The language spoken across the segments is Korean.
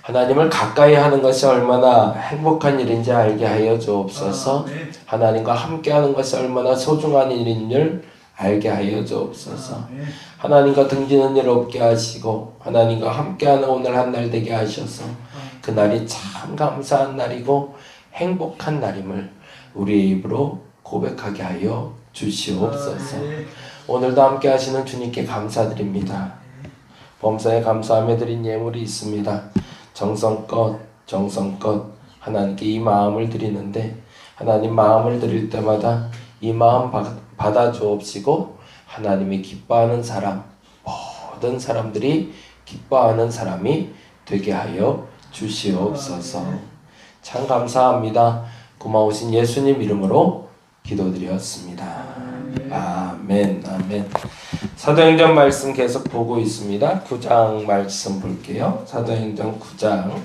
하나님을 가까이 하는 것이 얼마나 행복한 일인지 알게 하여 주옵소서. 하나님과 함께하는 것이 얼마나 소중한 일인 줄 알게 하여 주옵소서. 하나님과 등지는 일 없게 하시고 하나님과 함께하는 오늘 한 날 되게 하셔서 그날이 참 감사한 날이고 행복한 날임을 우리의 입으로 고백하게 하여 주시옵소서. 오늘도 함께 하시는 주님께 감사드립니다. 범사에 감사하며 드린 예물이 있습니다. 정성껏 하나님께 이 마음을 드리는데 하나님 마음을 드릴 때마다 이 마음 받아 주옵시고 하나님이 기뻐하는 사람, 모든 사람들이 기뻐하는 사람이 되게 하여 주시옵소서. 참 감사합니다. 고마우신 예수님 이름으로 기도드렸습니다. 아멘. 아멘. 사도행전 말씀 계속 보고 있습니다. 9장 말씀 볼게요. 사도행전 9장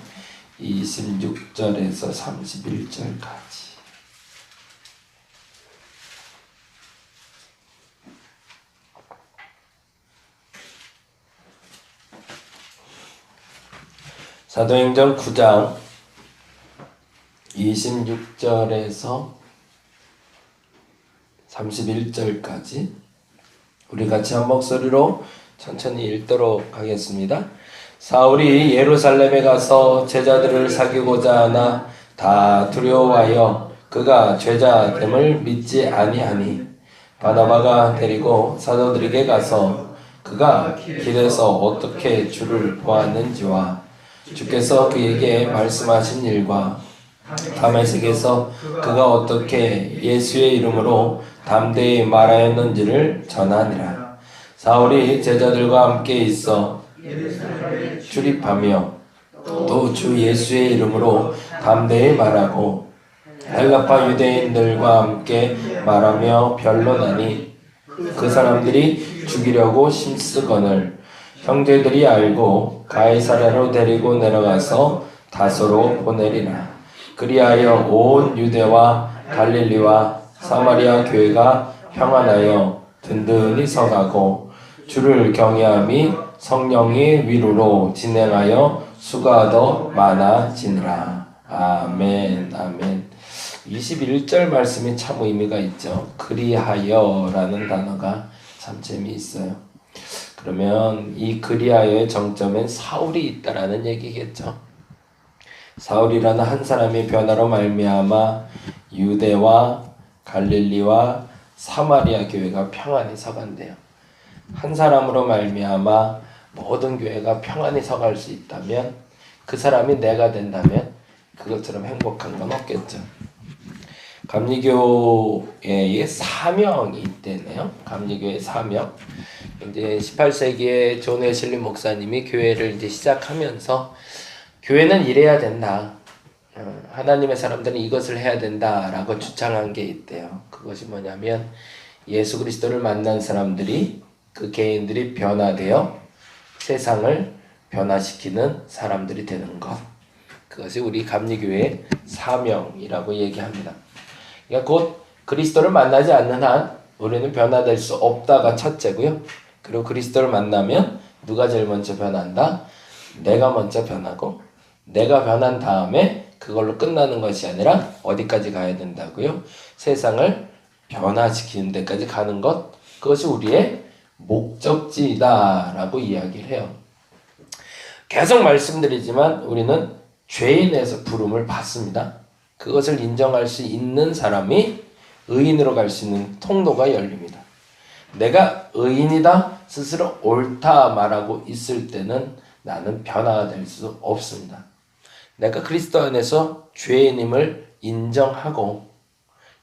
26절에서 31절까지. 사도행전 9장 26절에서 31절까지 우리 같이 한 목소리로 천천히 읽도록 하겠습니다. 사울이 예루살렘에 가서 제자들을 사귀고자 하나 다 두려워하여 그가 죄자됨을 믿지 아니하니 바나바가 데리고 사도들에게 가서 그가 길에서 어떻게 주를 보았는지와 주께서 그에게 말씀하신 일과 다메섹에서 그가 어떻게 예수의 이름으로 담대히 말하였는지를 전하니라. 사울이 제자들과 함께 있어 출입하며 또 주 예수의 이름으로 담대히 말하고 헬라파 유대인들과 함께 말하며 변론하니 그 사람들이 죽이려고 힘쓰거늘 형제들이 알고 가이사랴로 데리고 내려가서 다소로 보내리라. 그리하여 온 유대와 갈릴리와 사마리아 교회가 평안하여 든든히 서가고 주를 경외함이 성령의 위로로 진행하여 수가 더 많아지니라. 아멘. 아멘. 21절 말씀이 참 의미가 있죠. 그리하여라는 단어가 참 재미있어요. 그러면 이 그리하여의 정점엔 사울이 있다라는 얘기겠죠. 사울이라는 한 사람의 변화로 말미암아 유대와 갈릴리와 사마리아 교회가 평안히 서간대요. 한 사람으로 말미암아 모든 교회가 평안히 서갈 수 있다면 그 사람이 내가 된다면 그것처럼 행복한 건 없겠죠. 감리교회의 사명이 있대네요. 감리교회의 사명. 이제 18세기에 존 웨슬리 목사님이 교회를 이제 시작하면서 교회는 이래야 된다. 하나님의 사람들은 이것을 해야 된다라고 주장한 게 있대요. 그것이 뭐냐면 예수 그리스도를 만난 사람들이 그 개인들이 변화되어 세상을 변화시키는 사람들이 되는 것. 그것이 우리 감리교회의 사명이라고 얘기합니다. 그러니까 곧 그리스도를 만나지 않는 한 우리는 변화될 수 없다가 첫째고요. 그리고 그리스도를 만나면 누가 제일 먼저 변한다? 내가 먼저 변하고 내가 변한 다음에 그걸로 끝나는 것이 아니라 어디까지 가야 된다고요? 세상을 변화시키는 데까지 가는 것. 그것이 우리의 목적지다라고 이야기를 해요. 계속 말씀드리지만 우리는 죄인에서 부름을 받습니다. 그것을 인정할 수 있는 사람이 의인으로 갈 수 있는 통로가 열립니다. 내가 의인이다, 스스로 옳다 말하고 있을 때는 나는 변화가 될 수 없습니다. 내가 그리스도 안에서 죄인임을 인정하고,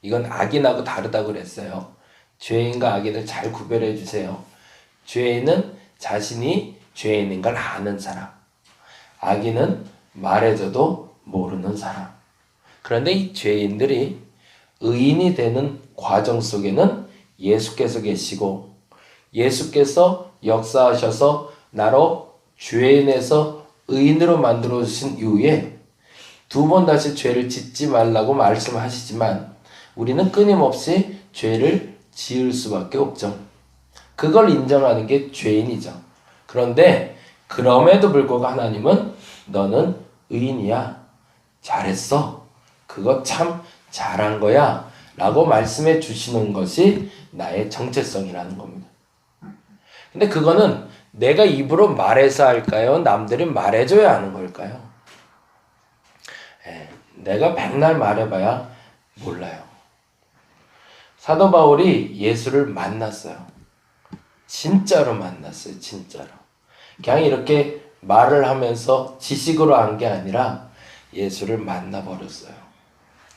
이건 악인하고 다르다고 그랬어요. 죄인과 악인을 잘 구별해 주세요. 죄인은 자신이 죄인인 걸 아는 사람, 악인은 말해줘도 모르는 사람. 그런데 이 죄인들이 의인이 되는 과정 속에는 예수께서 계시고 예수께서 역사하셔서 나로 죄인에서 의인으로 만들어 주신 이후에 두 번 다시 죄를 짓지 말라고 말씀하시지만 우리는 끊임없이 죄를 지을 수밖에 없죠. 그걸 인정하는 게 죄인이죠. 그런데 그럼에도 불구하고 하나님은 너는 의인이야. 잘했어. 그거 참 잘한 거야. 라고 말씀해 주시는 것이 나의 정체성이라는 겁니다. 근데 그거는 내가 입으로 말해서 할까요? 남들이 말해줘야 하는 걸까요? 내가 백날 말해봐야 몰라요. 사도 바울이 예수를 만났어요. 진짜로 만났어요. 진짜로. 그냥 이렇게 말을 하면서 지식으로 한 게 아니라 예수를 만나버렸어요.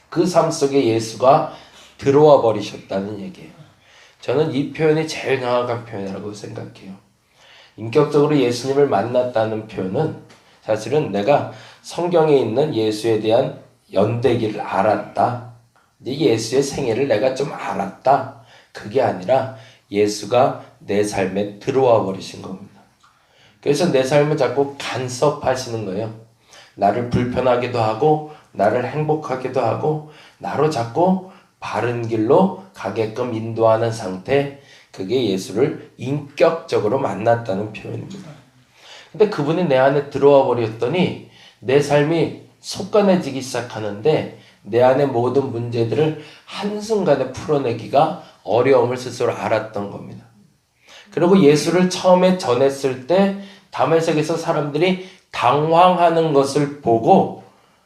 그 삶 속에 예수가 들어와 버리셨다는 얘기예요. 저는 이 표현이 제일 정확한 표현이라고 생각해요. 인격적으로 예수님을 만났다는 표현은 사실은 내가 성경에 있는 예수에 대한 연대기를 알았다. 예수의 생애를 내가 좀 알았다. 그게 아니라 예수가 내 삶에 들어와 버리신 겁니다. 그래서 내 삶을 자꾸 간섭하시는 거예요. 나를 불편하기도 하고 나를 행복하기도 하고 나로 자꾸 바른 길로 가게끔 인도하는 상태, 그게 예수를 인격적으로 만났다는 표현입니다. 근데 그분이 내 안에 들어와 버렸더니 내 삶이 속간해지기 시작하는데 내 안의 모든 문제들을 한순간에 풀어내기가 어려움을 스스로 알았던 겁니다. 그리고 예수를 처음에 전했을 때 다메섹에서 사람들이 당황하는 것을 보고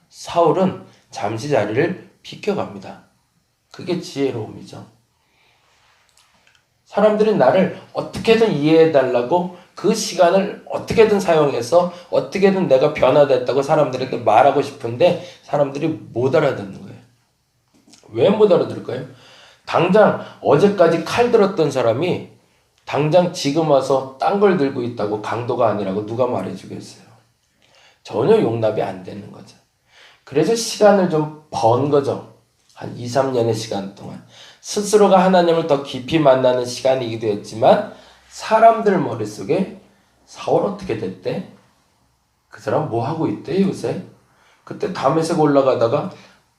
사울은 잠시 자리를 비켜갑니다. 그게 지혜로움이죠. 사람들이 나를 어떻게든 이해해달라고 그 시간을 어떻게든 사용해서 어떻게든 내가 변화됐다고 사람들에게 말하고 싶은데 사람들이 못 알아듣는 거예요. 왜 못 알아들을까요? 당장 어제까지 칼 들었던 사람이 당장 지금 와서 딴 걸 들고 있다고 강도가 아니라고 누가 말해주겠어요. 전혀 용납이 안 되는 거죠. 그래서 시간을 좀 번 거죠. 한 2, 3년의 시간 동안. 스스로가 하나님을 더 깊이 만나는 시간이기도 했지만 사람들 머릿속에 사울 어떻게 됐대? 그 사람 뭐 하고 있대 요새? 그때 다메섹 올라가다가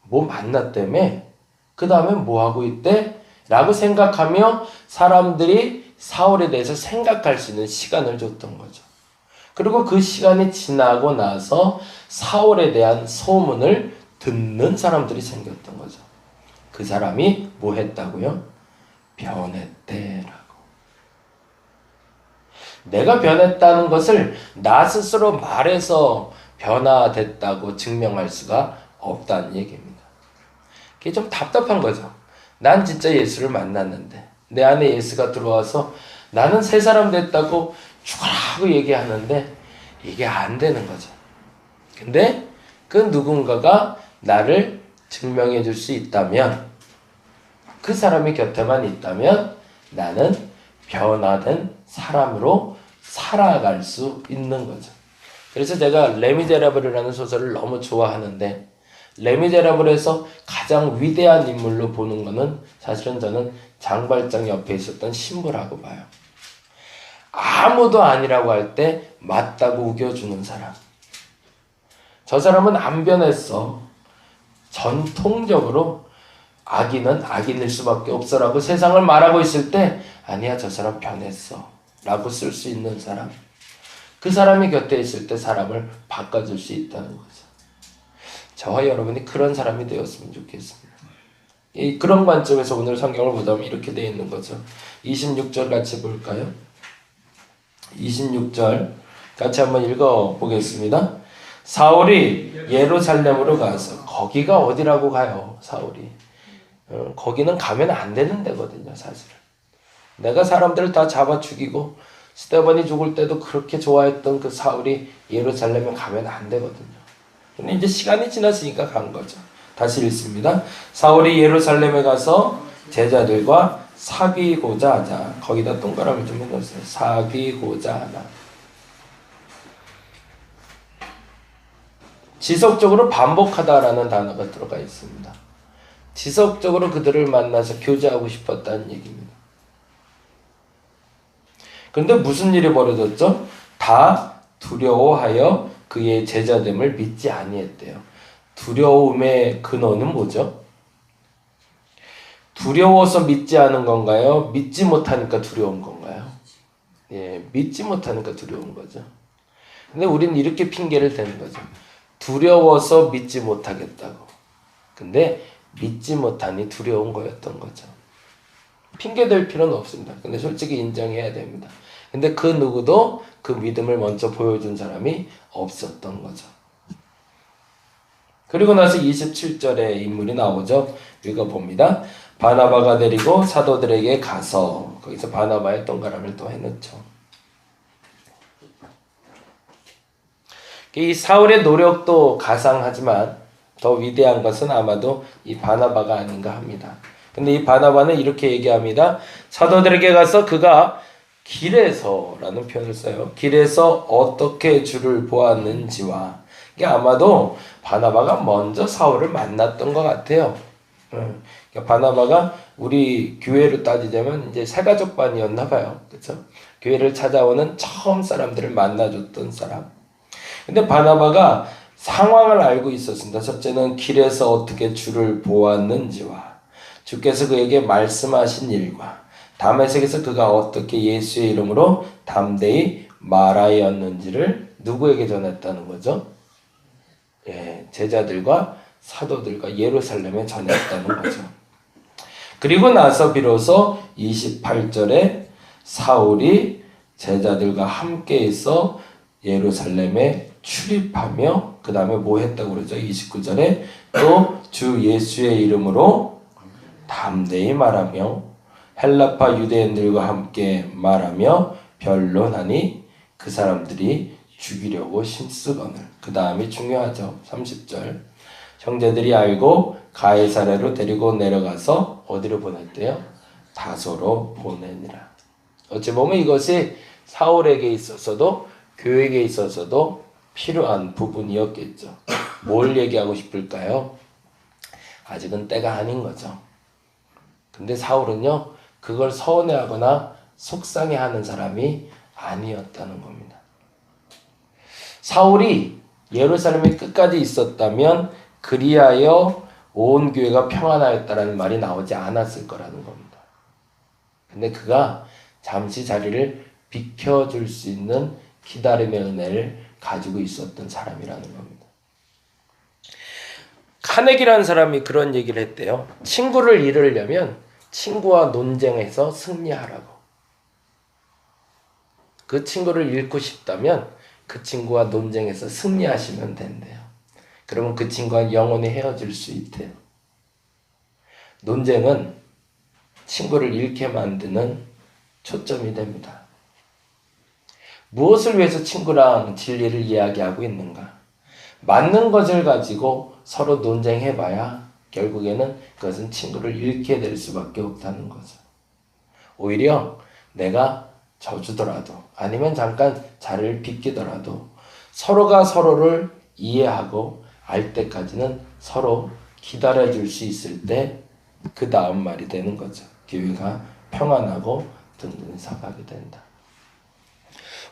뭐 만났다며? 그 다음에 뭐 하고 있대? 라고 생각하며 사람들이 사울에 대해서 생각할 수 있는 시간을 줬던 거죠. 그리고 그 시간이 지나고 나서 사울에 대한 소문을 듣는 사람들이 생겼던 거죠. 그 사람이 뭐 했다고요? 변했대라고. 내가 변했다는 것을 나 스스로 말해서 변화됐다고 증명할 수가 없다는 얘기입니다. 그게 좀 답답한 거죠. 난 진짜 예수를 만났는데 내 안에 예수가 들어와서 나는 새 사람 됐다고 죽으라고 얘기하는데 이게 안 되는 거죠. 근데 그 누군가가 나를 증명해 줄 수 있다면, 그 사람이 곁에만 있다면 나는 변화된 사람으로 살아갈 수 있는 거죠. 그래서 제가 레미제라블이라는 소설을 너무 좋아하는데, 레미제라블에서 가장 위대한 인물로 보는 거는 사실은 저는 장발장 옆에 있었던 신부라고 봐요. 아무도 아니라고 할 때 맞다고 우겨주는 사람. 저 사람은 안 변했어. 전통적으로 악인은 악인일 수밖에 없어라고 세상을 말하고 있을 때 아니야, 저 사람 변했어 라고 쓸 수 있는 사람. 그 사람이 곁에 있을 때 사람을 바꿔줄 수 있다는 거죠. 저와 여러분이 그런 사람이 되었으면 좋겠습니다. 그런 관점에서 오늘 성경을 보다 보면 이렇게 되어 있는 거죠. 26절 같이 볼까요? 26절 같이 한번 읽어보겠습니다. 사울이 예루살렘으로 가서, 거기가 어디라고 가요? 사울이 거기는 가면 안 되는 데거든요. 사실은 내가 사람들을 다 잡아 죽이고 스데반이 죽을 때도 그렇게 좋아했던 그 사울이 예루살렘에 가면 안 되거든요. 근데 이제 시간이 지났으니까 간 거죠. 다시 읽습니다. 사울이 예루살렘에 가서 제자들과 사귀고자 하자. 거기다 동그라미 좀 해놓으세요. 사귀고자 하나. 지속적으로 반복하다라는 단어가 들어가 있습니다. 지속적으로 그들을 만나서 교제하고 싶었다는 얘기입니다. 그런데 무슨 일이 벌어졌죠? 다 두려워하여 그의 제자됨을 믿지 아니했대요. 두려움의 근원은 뭐죠? 두려워서 믿지 않은 건가요? 믿지 못하니까 두려운 건가요? 예, 믿지 못하니까 두려운 거죠. 근데 우리는 이렇게 핑계를 대는 거죠. 두려워서 믿지 못하겠다고. 근데 믿지 못하니 두려운 거였던 거죠. 핑계 댈 필요는 없습니다. 근데 솔직히 인정해야 됩니다. 근데 그 누구도 그 믿음을 먼저 보여준 사람이 없었던 거죠. 그리고 나서 27절에 인물이 나오죠. 읽어봅니다. 바나바가 데리고 사도들에게 가서, 거기서 바나바의 동그라미를 또 해놓죠. 이 사울의 노력도 가상하지만 더 위대한 것은 아마도 이 바나바가 아닌가 합니다. 근데 이 바나바는 이렇게 얘기합니다. 사도들에게 가서 그가 길에서라는 표현을 써요. 길에서 어떻게 주를 보았는지와, 이게 아마도 바나바가 먼저 사울을 만났던 것 같아요. 그러니까 바나바가 우리 교회로 따지자면 이제 새가족반이었나 봐요. 그렇죠? 교회를 찾아오는 처음 사람들을 만나줬던 사람. 근데 바나바가 상황을 알고 있었습니다. 첫째는 길에서 어떻게 주를 보았는지와 주께서 그에게 말씀하신 일과 다메섹에서 그가 어떻게 예수의 이름으로 담대히 말하였는지를 누구에게 전했다는 거죠? 예, 제자들과 사도들과 예루살렘에 전했다는 거죠. 그리고 나서 비로소 28절에 사울이 제자들과 함께 있어 예루살렘에 출입하며 그 다음에 뭐 했다고 그러죠? 29절에 또 주 예수의 이름으로 담대히 말하며 헬라파 유대인들과 함께 말하며 변론하니 그 사람들이 죽이려고 힘쓰거늘. 그 다음이 중요하죠. 30절 형제들이 알고 가이사랴로 데리고 내려가서 어디로 보냈대요? 다소로 보내니라. 어찌 보면 이것이 사울에게 있어서도 교회에게 있어서도 필요한 부분이었겠죠. 뭘 얘기하고 싶을까요? 아직은 때가 아닌 거죠. 근데 사울은요, 그걸 서운해하거나 속상해하는 사람이 아니었다는 겁니다. 사울이 예루살렘에 끝까지 있었다면 그리하여 온 교회가 평안하였다라는 말이 나오지 않았을 거라는 겁니다. 근데 그가 잠시 자리를 비켜줄 수 있는 기다림의 은혜를 가지고 있었던 사람이라는 겁니다. 카네기라는 사람이 그런 얘기를 했대요. 친구를 잃으려면 친구와 논쟁해서 승리하라고. 그 친구를 잃고 싶다면 그 친구와 논쟁해서 승리하시면 된대요. 그러면 그 친구와 영원히 헤어질 수 있대요. 논쟁은 친구를 잃게 만드는 초점이 됩니다. 무엇을 위해서 친구랑 진리를 이야기하고 있는가? 맞는 것을 가지고 서로 논쟁해봐야 결국에는 그것은 친구를 잃게 될 수밖에 없다는 거죠. 오히려 내가 져주더라도 아니면 잠깐 자리를 비키더라도 서로가 서로를 이해하고 알 때까지는 서로 기다려줄 수 있을 때 그 다음 말이 되는 거죠. 교회가 평안하고 든든히 서가게 된다.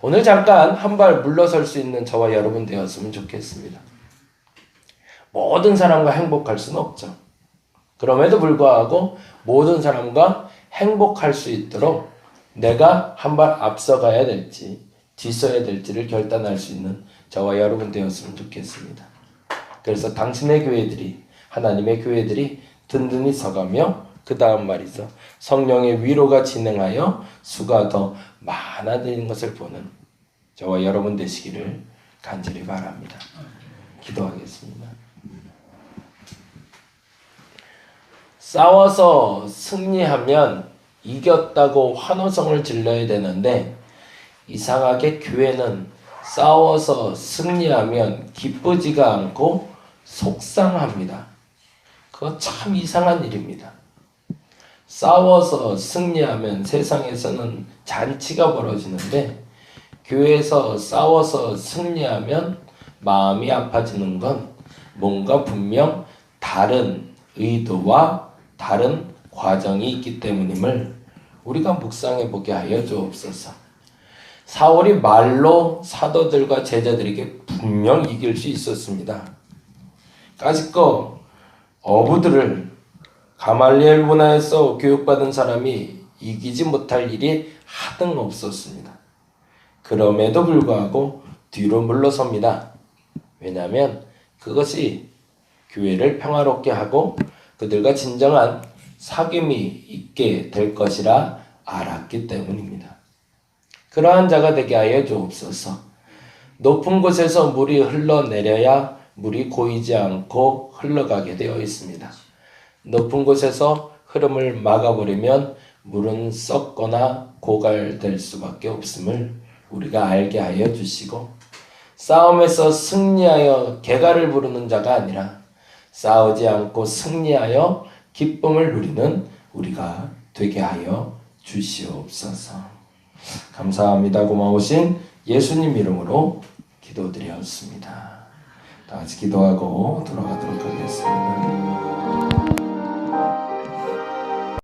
오늘 잠깐 한 발 물러설 수 있는 저와 여러분 되었으면 좋겠습니다. 모든 사람과 행복할 수는 없죠. 그럼에도 불구하고 모든 사람과 행복할 수 있도록 내가 한 발 앞서가야 될지 뒤서야 될지를 결단할 수 있는 저와 여러분 되었으면 좋겠습니다. 그래서 당신의 교회들이, 하나님의 교회들이 든든히 서가며 그 다음 말이죠. 성령의 위로가 진행하여 수가 더 많아지는 것을 보는 저와 여러분 되시기를 간절히 바랍니다. 기도하겠습니다. 싸워서 승리하면 이겼다고 환호성을 질러야 되는데 이상하게 교회는 싸워서 승리하면 기쁘지가 않고 속상합니다. 그거 참 이상한 일입니다. 싸워서 승리하면 세상에서는 잔치가 벌어지는데 교회에서 싸워서 승리하면 마음이 아파지는 건 뭔가 분명 다른 의도와 다른 과정이 있기 때문임을 우리가 묵상해 보게 하여 주옵소서. 사울이 말로 사도들과 제자들에게 분명 이길 수 있었습니다. 까짓거 어부들을 가말리엘 문화에서 교육받은 사람이 이기지 못할 일이 하등 없었습니다. 그럼에도 불구하고 뒤로 물러섭니다. 왜냐하면 그것이 교회를 평화롭게 하고 그들과 진정한 사귐이 있게 될 것이라 알았기 때문입니다. 그러한 자가 되게 하여 주옵소서. 높은 곳에서 물이 흘러내려야 물이 고이지 않고 흘러가게 되어 있습니다. 높은 곳에서 흐름을 막아버리면 물은 썩거나 고갈될 수밖에 없음을 우리가 알게 하여 주시고, 싸움에서 승리하여 개가를 부르는 자가 아니라 싸우지 않고 승리하여 기쁨을 누리는 우리가 되게 하여 주시옵소서. 감사합니다. 고마우신 예수님 이름으로 기도드렸습니다. 다 같이 기도하고 돌아가도록 하겠습니다.